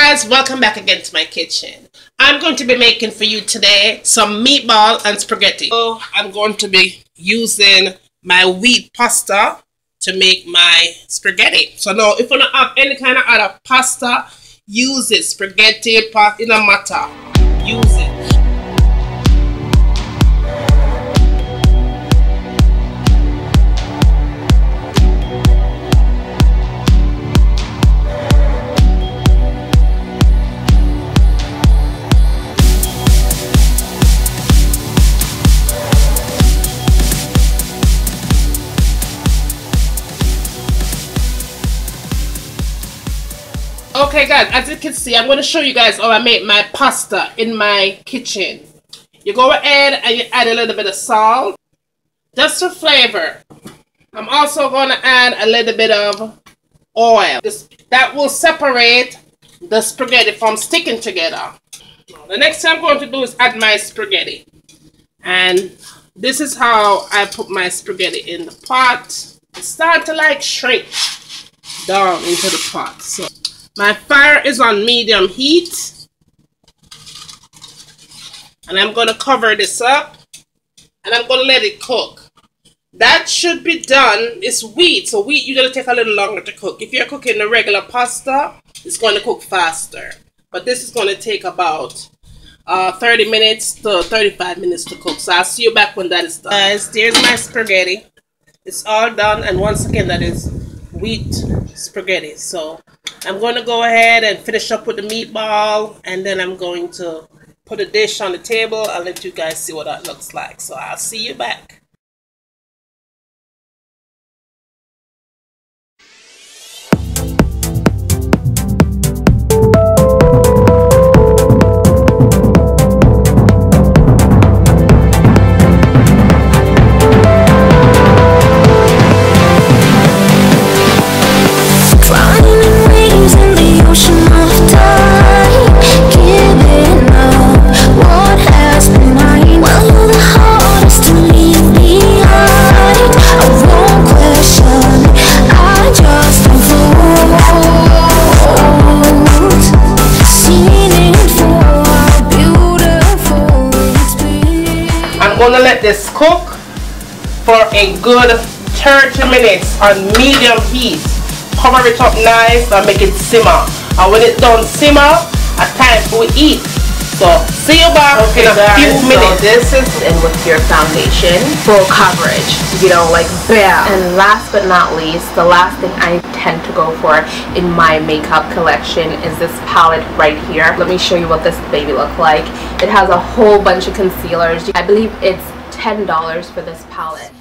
guys, welcome back again to my kitchen. I'm going to be making for you today some meatball and spaghetti. So I'm going to be using my wheat pasta to make my spaghetti. So now if you don't have any kind of other pasta, use it. Spaghetti, pasta, it doesn't matter. Use it. Okay guys, as you can see, I'm going to show you guys how I make my pasta in my kitchen. You go ahead and you add a little bit of salt, just for flavor. I'm also going to add a little bit of oil. That will separate the spaghetti from sticking together. The next thing I'm going to do is add my spaghetti. And this is how I put my spaghetti in the pot. It starts to like shrink down into the pot. So my fire is on medium heat, and I'm going to cover this up, and I'm going to let it cook. That should be done. It's wheat, so wheat usually take a little longer to cook. If you're cooking the regular pasta, it's going to cook faster. But this is going to take about 30 minutes to 35 minutes to cook. So I'll see you back when that is done. Guys, there's my spaghetti. It's all done, and once again, that is wheat spaghetti. So I'm going to go ahead and finish up with the meatball, and then I'm going to put a dish on the table. I'll let you guys see what that looks like. So I'll see you back. I'm going to let this cook for a good 30 minutes on medium heat. Cover it up nice and make it simmer. And when it's done simmer, it's time for we eat. So see you back in a few minutes. So this is in with your foundation, full coverage, you know, like bam. And last but not least, the last thing I tend to go for in my makeup collection is this palette right here. Let me show you what this baby looks like. It has a whole bunch of concealers. I believe it's $10 for this palette.